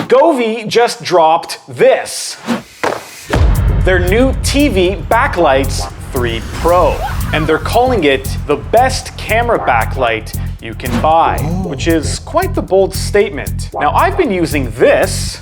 Govee just dropped this. Their new TV Backlights 3 Pro. And they're calling it the best camera backlight you can buy, which is quite the bold statement. Now, I've been using this,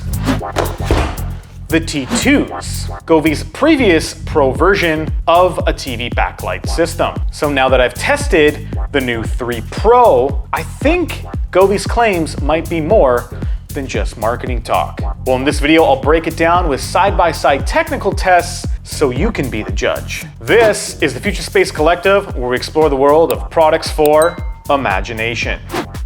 the T2s, Govee's previous Pro version of a TV backlight system. So now that I've tested the new 3 Pro, I think Govee's claims might be more than just marketing talk. Well, in this video, I'll break it down with side-by-side technical tests so you can be the judge. This is the Future Space Collective, where we explore the world of products for imagination.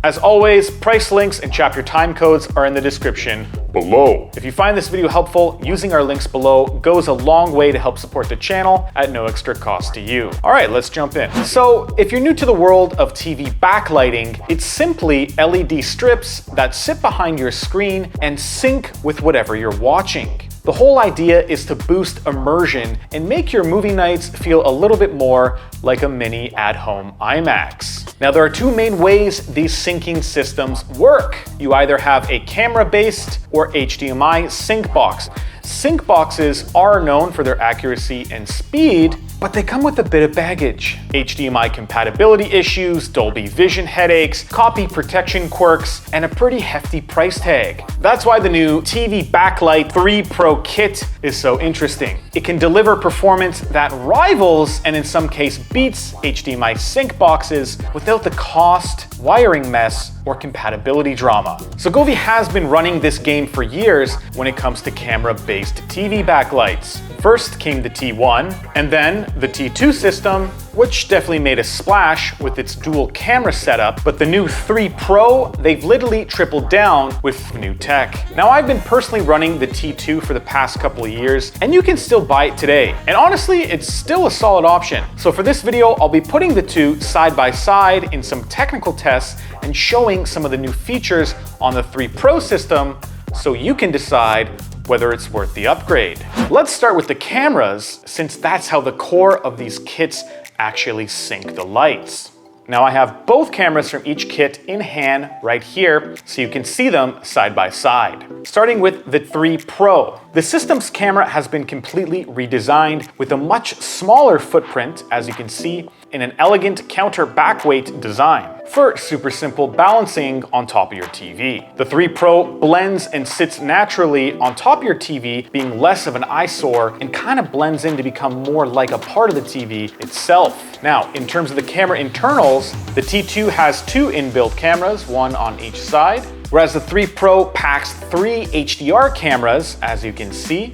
As always, price links and chapter time codes are in the description below. If you find this video helpful, using our links below goes a long way to help support the channel at no extra cost to you. All right, let's jump in. So if you're new to the world of TV backlighting, it's simply LED strips that sit behind your screen and sync with whatever you're watching. The whole idea is to boost immersion and make your movie nights feel a little bit more like a mini at-home IMAX. Now, there are two main ways these syncing systems work. You either have a camera-based or HDMI sync box. Sync boxes are known for their accuracy and speed, but they come with a bit of baggage. HDMI compatibility issues, Dolby Vision headaches, copy protection quirks, and a pretty hefty price tag. That's why the new TV Backlight 3 Pro kit is so interesting. It can deliver performance that rivals, and in some cases beats, HDMI sync boxes without the cost, wiring mess, or compatibility drama. So Govee has been running this game for years when it comes to camera-based TV backlights. First came the T1, and then the T2 system, which definitely made a splash with its dual camera setup, but the new 3 Pro, they've literally tripled down with new tech. Now, I've been personally running the T2 for the past couple of years, and you can still buy it today. And honestly, it's still a solid option. So for this video, I'll be putting the two side by side in some technical tests and showing some of the new features on the 3 Pro system so you can decide whether it's worth the upgrade. Let's start with the cameras, since that's how the core of these kits actually sync the lights. Now, I have both cameras from each kit in hand right here, so you can see them side by side. Starting with the 3 Pro. The system's camera has been completely redesigned with a much smaller footprint, as you can see, in an elegant counter backweight design for super simple balancing on top of your TV. The 3 Pro blends and sits naturally on top of your TV, being less of an eyesore and kind of blends in to become more like a part of the TV itself. Now, in terms of the camera internals, the T2 has 2 inbuilt cameras, one on each side, whereas the 3 Pro packs 3 HDR cameras, as you can see.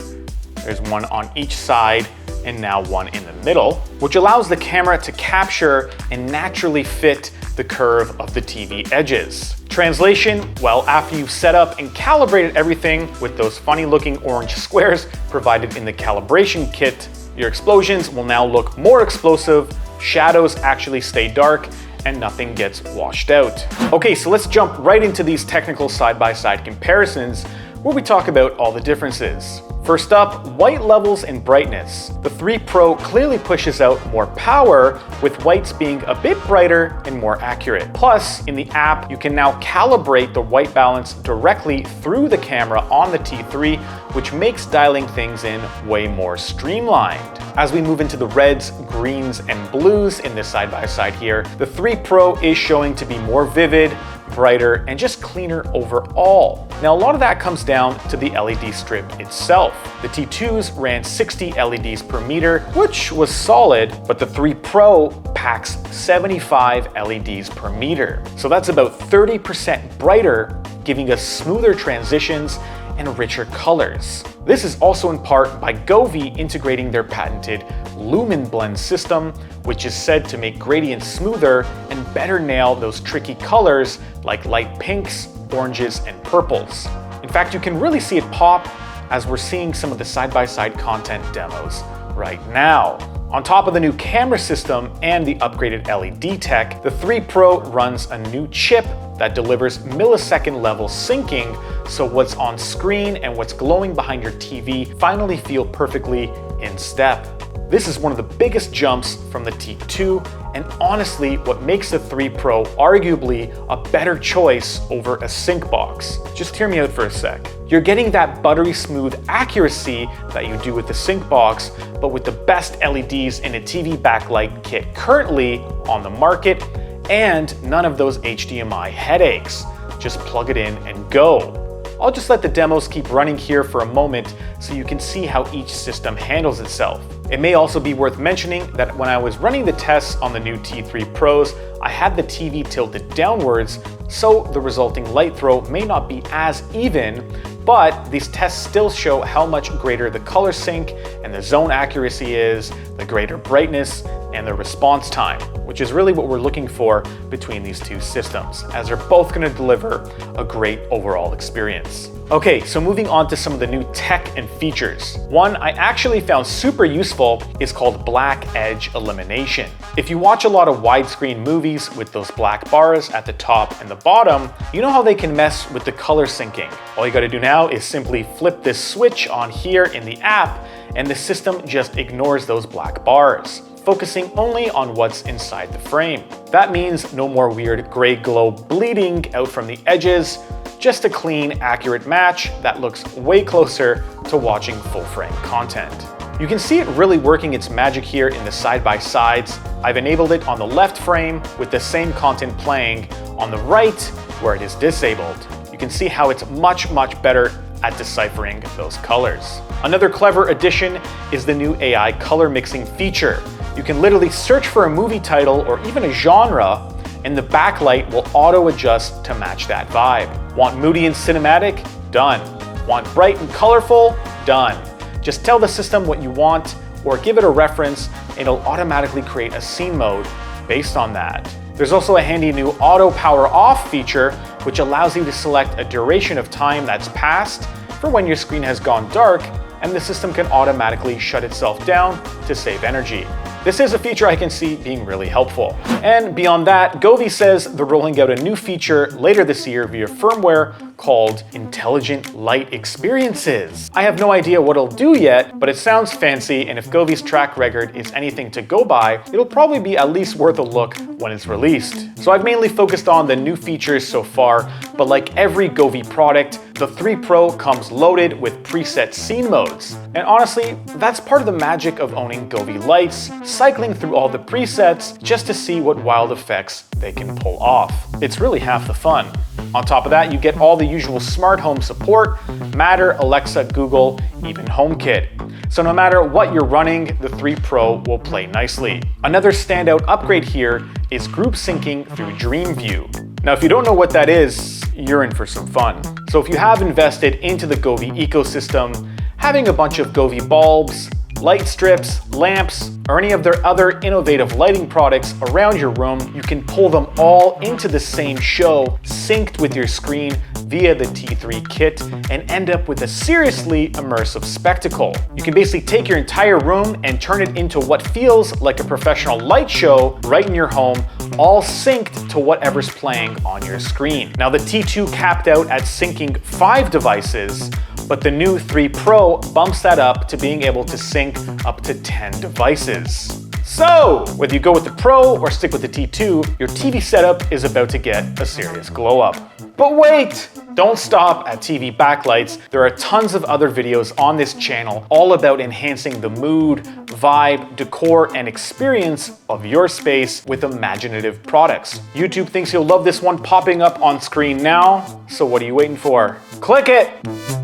There's one on each side and now one in the middle, which allows the camera to capture and naturally fit the curve of the TV edges. Translation, well, after you've set up and calibrated everything with those funny looking orange squares provided in the calibration kit, your explosions will now look more explosive, shadows actually stay dark, and nothing gets washed out. Okay, so let's jump right into these technical side-by-side comparisons where we talk about all the differences. First up, white levels and brightness. The 3 Pro clearly pushes out more power, with whites being a bit brighter and more accurate. Plus, in the app, you can now calibrate the white balance directly through the camera on the T3, which makes dialing things in way more streamlined. As we move into the reds, greens, and blues in this side-by-side here, the 3 Pro is showing to be more vivid, brighter, and just cleaner overall. Now, a lot of that comes down to the LED strip itself. The T2s ran 60 LEDs per meter, which was solid, but the 3 Pro packs 75 LEDs per meter. So that's about 30% brighter, giving us smoother transitions and richer colors. This is also in part by Govee integrating their patented Lumen Blend system, which is said to make gradients smoother and better nail those tricky colors like light pinks, oranges, and purples. In fact, you can really see it pop as we're seeing some of the side-by-side content demos right now. On top of the new camera system and the upgraded LED tech, the 3 Pro runs a new chip that delivers millisecond level syncing, so what's on screen and what's glowing behind your TV finally feel perfectly in step. This is one of the biggest jumps from the T2 and honestly what makes the 3 Pro arguably a better choice over a Syncbox. Just hear me out for a sec. You're getting that buttery smooth accuracy that you do with the Syncbox, but with the best LEDs in a TV backlight kit currently on the market, and none of those HDMI headaches. Just plug it in and go. I'll just let the demos keep running here for a moment so you can see how each system handles itself. It may also be worth mentioning that when I was running the tests on the new T3 Pros, I had the TV tilted downwards, so the resulting light throw may not be as even, but these tests still show how much greater the color sync and the zone accuracy is, the greater brightness, and the response time, which is really what we're looking for between these two systems, as they're both going to deliver a great overall experience. Okay, so moving on to some of the new tech and features. One I actually found super useful is called Black Edge Elimination. If you watch a lot of widescreen movies with those black bars at the top and the bottom, you know how they can mess with the color syncing. All you gotta do now is simply flip this switch on here in the app, and the system just ignores those black bars, focusing only on what's inside the frame. That means no more weird gray glow bleeding out from the edges, just a clean, accurate match that looks way closer to watching full frame content. You can see it really working its magic here in the side-by-sides. I've enabled it on the left frame with the same content playing on the right where it is disabled. You can see how it's much better at deciphering those colors. Another clever addition is the new AI color mixing feature. You can literally search for a movie title or even a genre, and the backlight will auto-adjust to match that vibe. Want moody and cinematic? Done. Want bright and colorful? Done. Just tell the system what you want or give it a reference and it'll automatically create a scene mode based on that. There's also a handy new auto power off feature which allows you to select a duration of time that's passed for when your screen has gone dark, and the system can automatically shut itself down to save energy. This is a feature I can see being really helpful. And beyond that, Govee says they're rolling out a new feature later this year via firmware called Intelligent Light Experiences. I have no idea what it'll do yet, but it sounds fancy, and if Govee's track record is anything to go by, it'll probably be at least worth a look when it's released. So I've mainly focused on the new features so far, but like every Govee product, the 3 Pro comes loaded with preset scene modes. And honestly, that's part of the magic of owning Govee lights, cycling through all the presets just to see what wild effects they can pull off. It's really half the fun. On top of that, you get all the usual smart home support, Matter, Alexa, Google, even HomeKit. So no matter what you're running, the 3 Pro will play nicely. Another standout upgrade here is group syncing through DreamView. Now, if you don't know what that is, you're in for some fun. So if you have invested into the Govee ecosystem, having a bunch of Govee bulbs, light strips, lamps, or any of their other innovative lighting products around your room, you can pull them all into the same show, synced with your screen via the T3 kit, and end up with a seriously immersive spectacle. You can basically take your entire room and turn it into what feels like a professional light show right in your home, all synced to whatever's playing on your screen. Now, the T2 capped out at syncing 5 devices, but the new 3 Pro bumps that up to being able to sync up to 10 devices. So, whether you go with the Pro or stick with the T2, your TV setup is about to get a serious glow up. But wait! Don't stop at TV Backlights. There are tons of other videos on this channel all about enhancing the mood, vibe, decor, and experience of your space with imaginative products. YouTube thinks you'll love this one popping up on screen now, so what are you waiting for? Click it!